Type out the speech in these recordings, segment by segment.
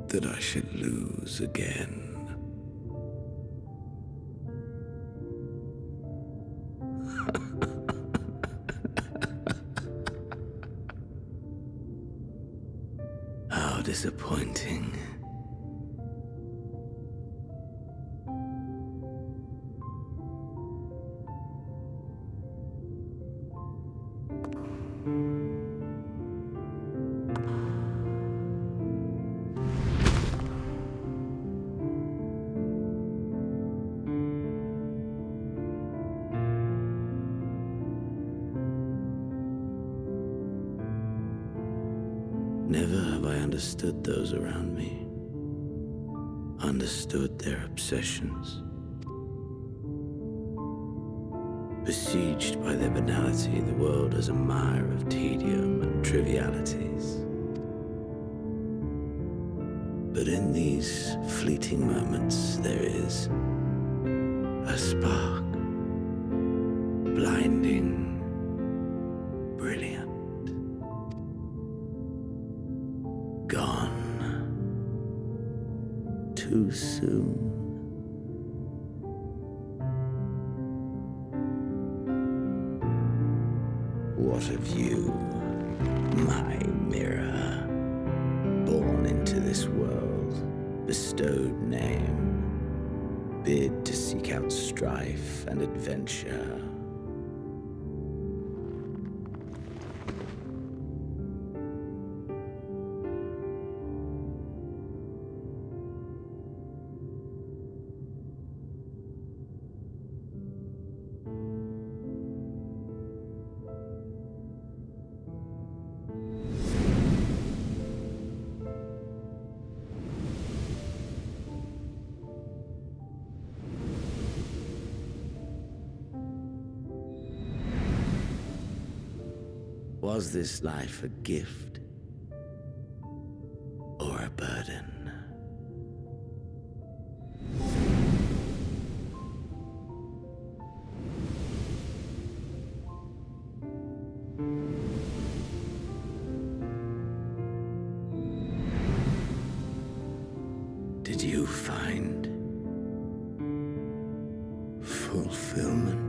That I should lose again. How disappointing. Never have I understood those around me, understood their obsessions. Besieged by their banality, the world is a mire of tedium and trivialities. But in these fleeting moments, there is a spark, blinding, brilliant. Gone too soon. What of you, my mirror, born into this world, bestowed name, bid to seek out strife and adventure? Was this life a gift or a burden? Did you find fulfillment?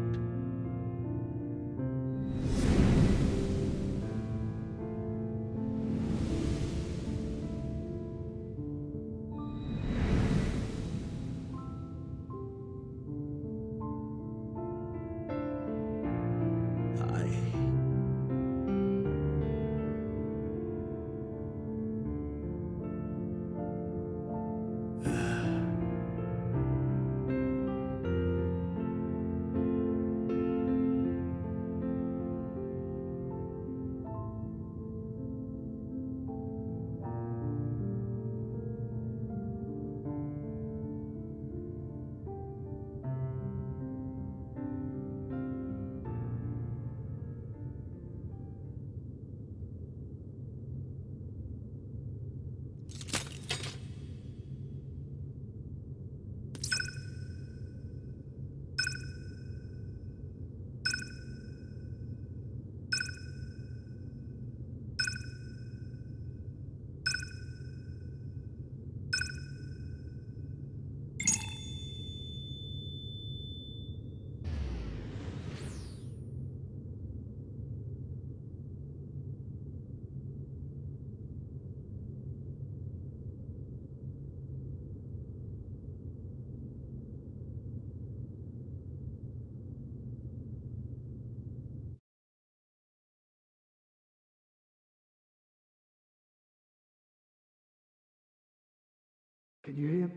Can you hear?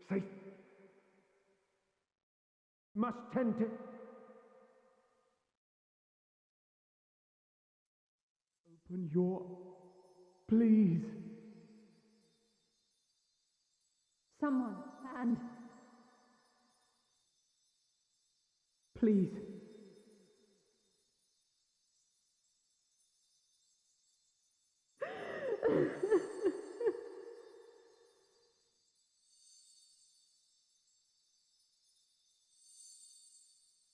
Safe. Must tend to... Open your... Please. Someone, and... Please.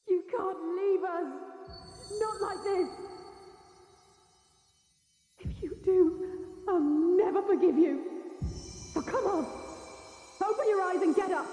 You can't leave us! Not like this! If you do, I'll never forgive you! So come on! Open your eyes and get up!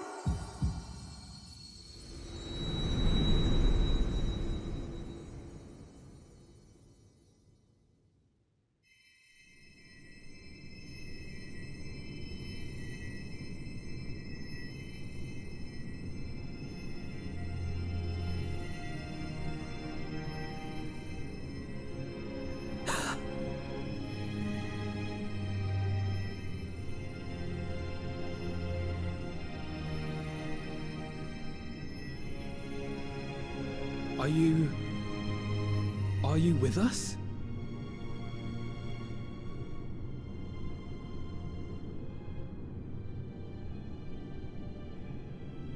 Are you with us?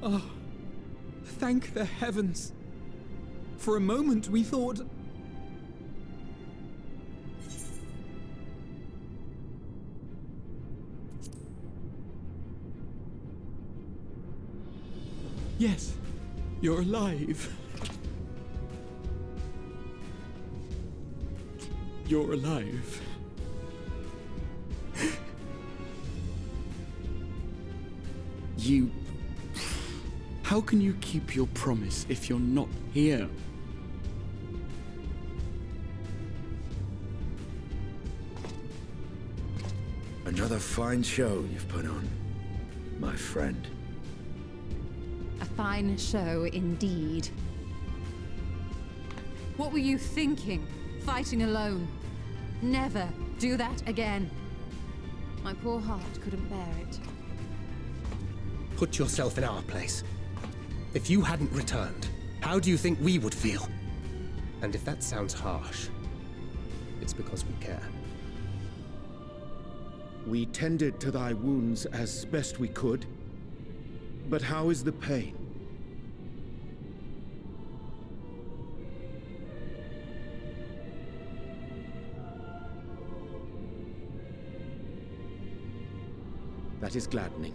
Oh, thank the heavens. For a moment we thought... Yes, you're alive. You're alive. You... How can you keep your promise if you're not here? Another fine show you've put on, my friend. A fine show indeed. What were you thinking? Fighting alone? Never do that again. My poor heart couldn't bear it. Put yourself in our place. If you hadn't returned, how do you think we would feel? And if that sounds harsh, it's because we care. We tended to thy wounds as best we could. But how is the pain? That is gladdening.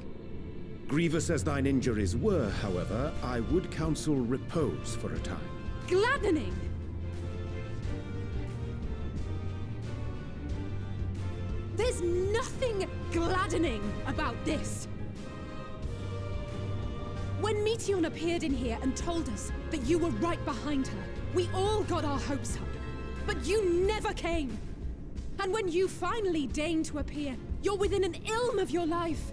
Grievous as thine injuries were, however, I would counsel repose for a time. Gladdening! There's nothing gladdening about this! When Meteion appeared in here and told us that you were right behind her, we all got our hopes up. But you never came! And when you finally deigned to appear, you're within an ilm of your life.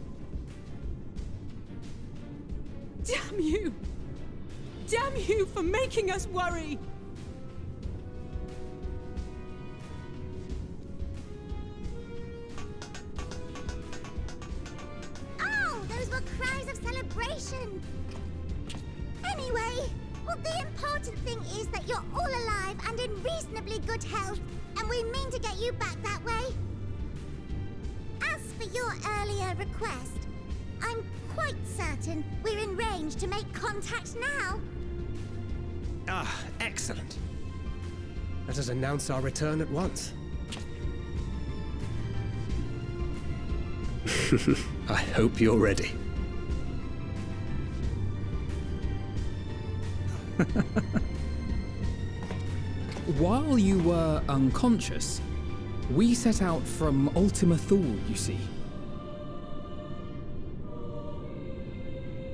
Damn you! Damn you for making us worry! Oh, those were cries of celebration! Anyway, well, the important thing is that you're all alive and in reasonably good health, and we mean to get you back that way. As for your earlier request, I'm quite certain we're in range to make contact now. Ah, excellent. Let us announce our return at once. I hope you're ready. While you were unconscious, we set out from Ultima Thule, you see.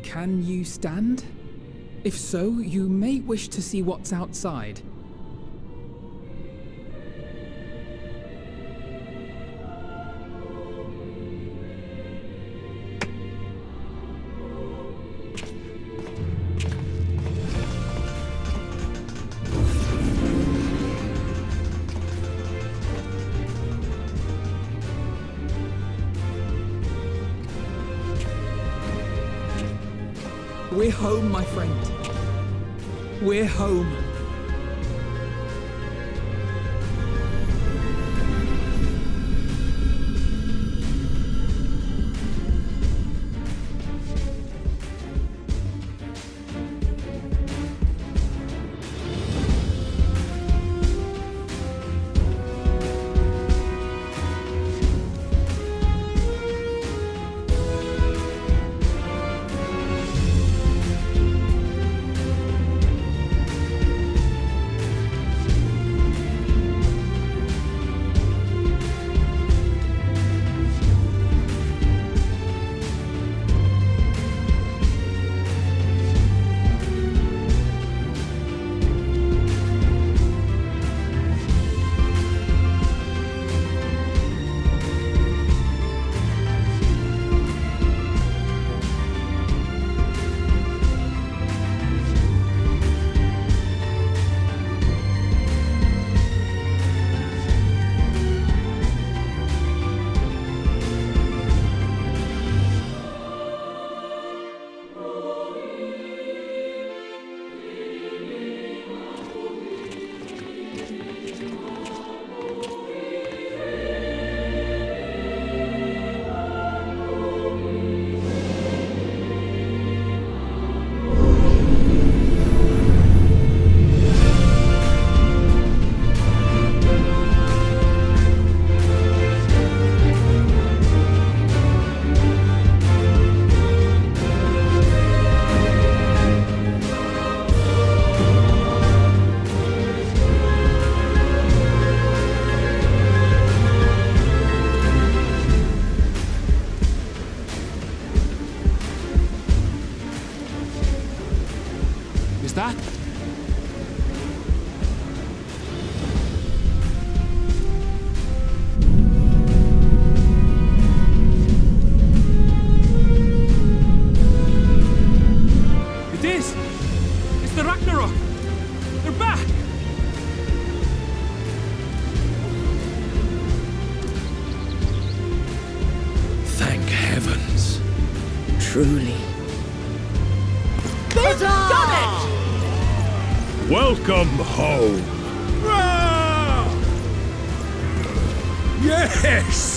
Can you stand? If so, you may wish to see what's outside. We're home, my friend. We're home. That? It is! It's the Ragnarok! They're back! Thank heavens. Truly. They've done it! Welcome home. Yes!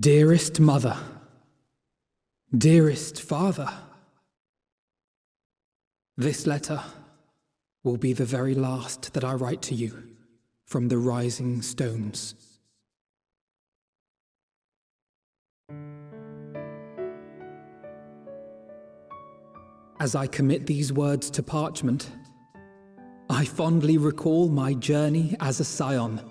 Dearest Mother, dearest Father, this letter will be the very last that I write to you from the Rising Stones. As I commit these words to parchment, I fondly recall my journey as a scion.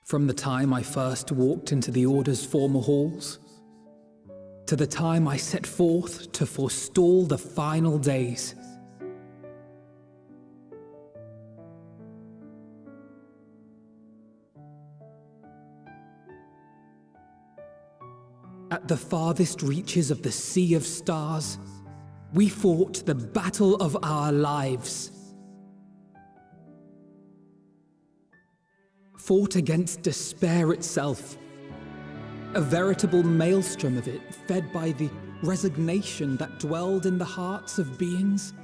From the time I first walked into the Order's former halls, to the time I set forth to forestall the final days. At the farthest reaches of the Sea of Stars, we fought the battle of our lives. Fought against despair itself, a veritable maelstrom of it, fed by the resignation that dwelled in the hearts of beings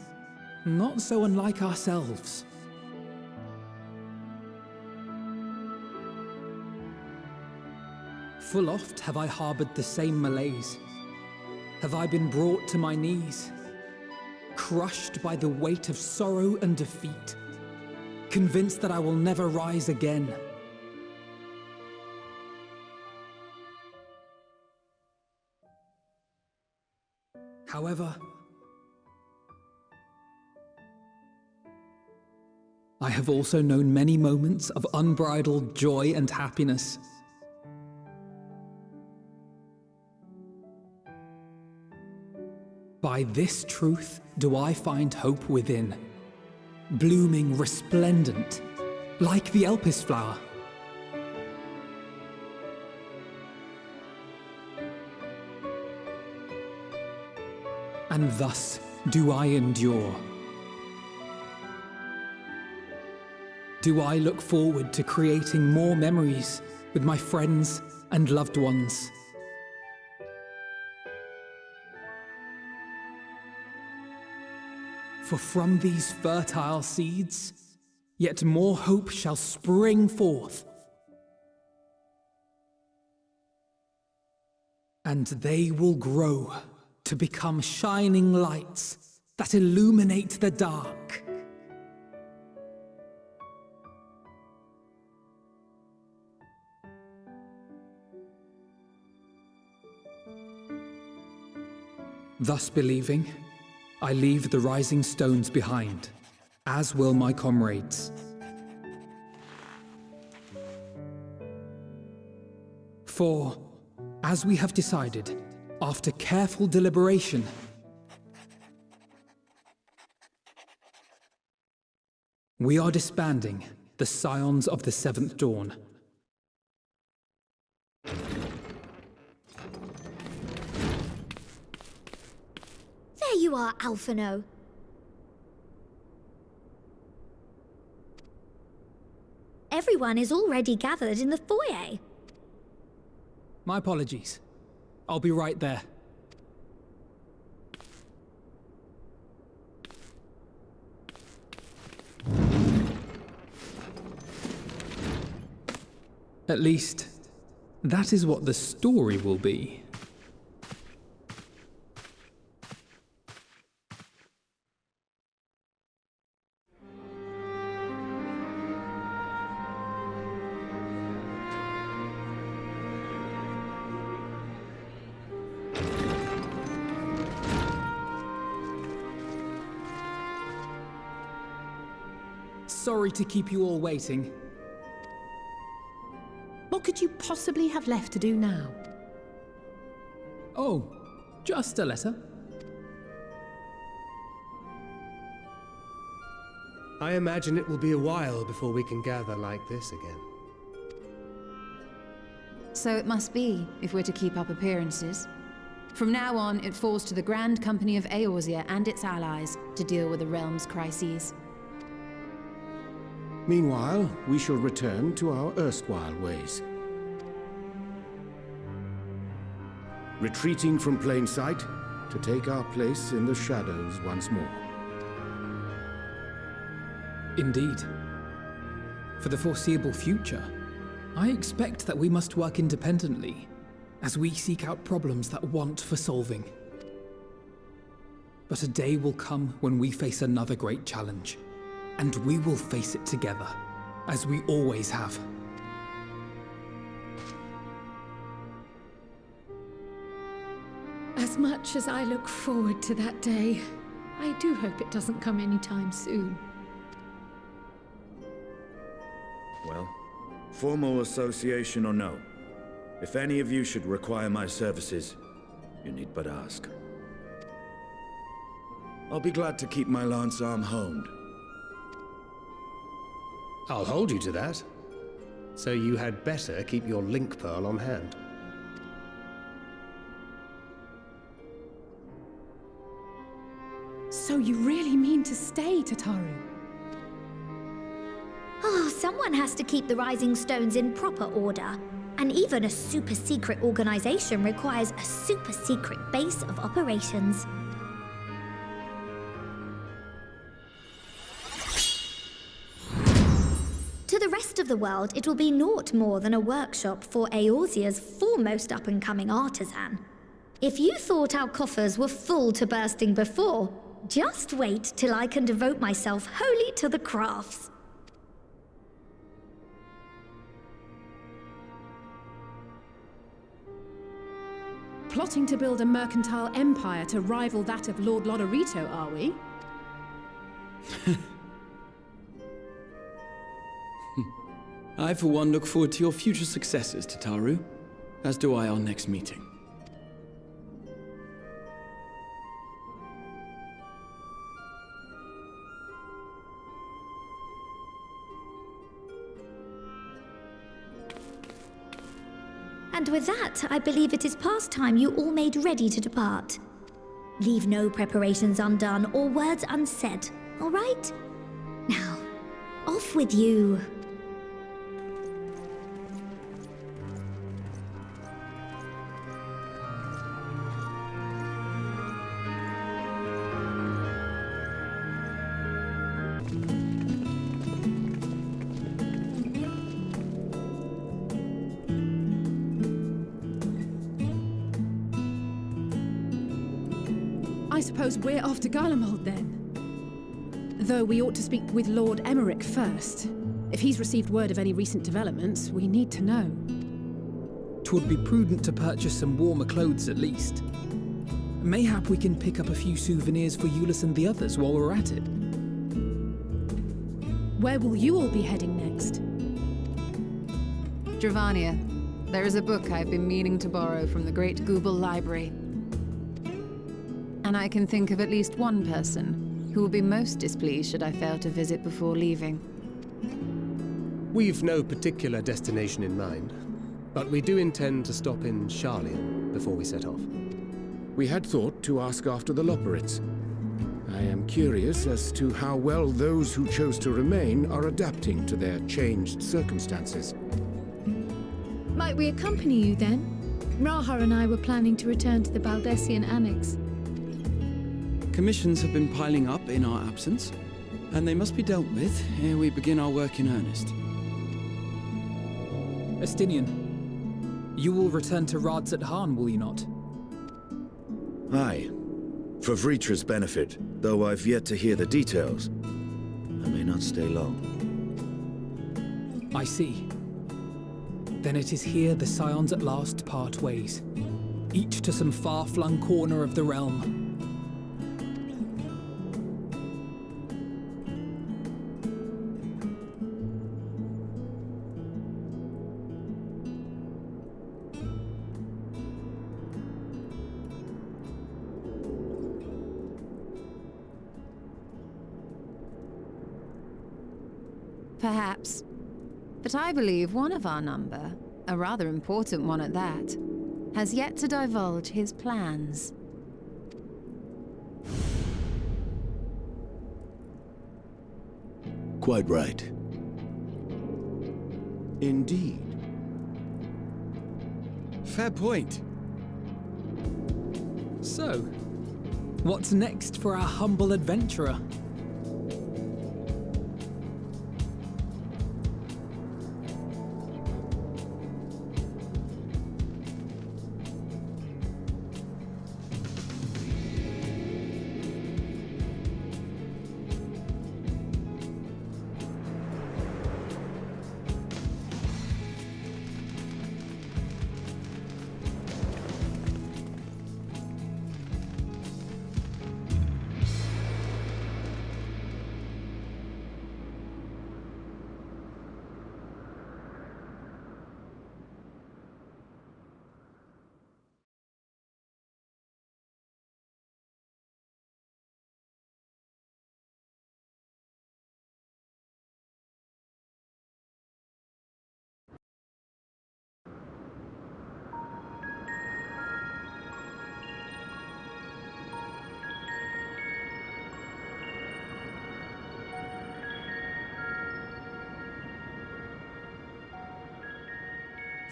not so unlike ourselves. Full oft have I harbored the same malaise. Have I been brought to my knees, crushed by the weight of sorrow and defeat, convinced that I will never rise again. However, I have also known many moments of unbridled joy and happiness. By this truth do I find hope within, blooming resplendent, like the Elpis flower. And thus do I endure. Do I look forward to creating more memories with my friends and loved ones. For from these fertile seeds, yet more hope shall spring forth. And they will grow to become shining lights that illuminate the dark. Thus believing, I leave the rising stones behind, as will my comrades. For, as we have decided, after careful deliberation, we are disbanding the Scions of the Seventh Dawn. There you are, Alphino. Everyone is already gathered in the foyer. My apologies. I'll be right there. At least, that is what the story will be. Sorry to keep you all waiting. What could you possibly have left to do now? Oh, just a letter. I imagine it will be a while before we can gather like this again. So it must be, if we're to keep up appearances. From now on, it falls to the Grand Company of Eorzea and its allies to deal with the realm's crises. Meanwhile, we shall return to our erstwhile ways. Retreating from plain sight to take our place in the shadows once more. Indeed. For the foreseeable future, I expect that we must work independently as we seek out problems that want for solving. But a day will come when we face another great challenge, and we will face it together, as we always have. As much as I look forward to that day, I do hope it doesn't come anytime soon. Well, formal association or no, if any of you should require my services, you need but ask. I'll be glad to keep my lance arm honed. I'll hold you to that. So you had better keep your link pearl on hand. So you really mean to stay, Tataru? Oh, someone has to keep the Rising Stones in proper order. And even a super-secret organization requires a super-secret base of operations. To the rest of the world, it will be naught more than a workshop for Eorzea's foremost up-and-coming artisan. If you thought our coffers were full to bursting before, just wait till I can devote myself wholly to the crafts. Plotting to build a mercantile empire to rival that of Lord Lodorito, are we? I, for one, look forward to your future successes, Tataru. As do I our next meeting. And with that, I believe it is past time you all made ready to depart. Leave no preparations undone or words unsaid, all right? Now, off with you. I suppose we're off to Garlemald then. Though we ought to speak with Lord Emmerich first. If he's received word of any recent developments, we need to know. 'Twould be prudent to purchase some warmer clothes at least. Mayhap we can pick up a few souvenirs for Euless and the others while we're at it. Where will you all be heading next? Dravania, there is a book I've been meaning to borrow from the Great Google Library. And I can think of at least one person who will be most displeased should I fail to visit before leaving. We've no particular destination in mind, but we do intend to stop in Sharlayan before we set off. We had thought to ask after the Loporrits. I am curious as to how well those who chose to remain are adapting to their changed circumstances. Might we accompany you then? Raha and I were planning to return to the Baldessian Annex. Commissions have been piling up in our absence, and they must be dealt with ere we begin our work in earnest. Estinian, you will return to Radzat Han, will you not? Aye. For Vritra's benefit, though I've yet to hear the details. I may not stay long. I see. Then it is here the Scions at last part ways, each to some far-flung corner of the realm. Perhaps. But I believe one of our number, a rather important one at that, has yet to divulge his plans. Quite right. Indeed. Fair point. So, what's next for our humble adventurer?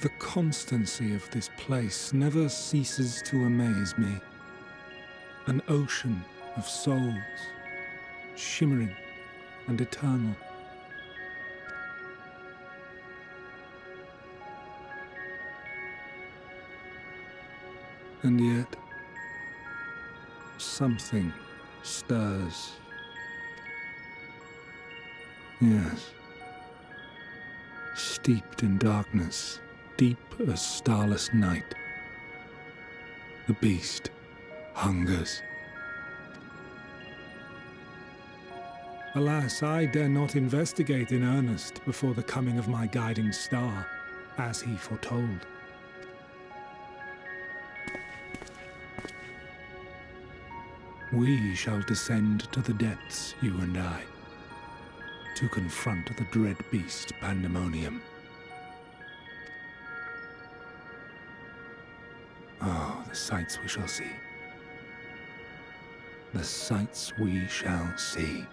The constancy of this place never ceases to amaze me. An ocean of souls, shimmering and eternal. And yet, something stirs. Yes. Steeped in darkness, deep as starless night. The beast hungers. Alas, I dare not investigate in earnest before the coming of my guiding star, as he foretold. We shall descend to the depths, you and I, to confront the dread beast Pandemonium. Oh, the sights we shall see. The sights we shall see.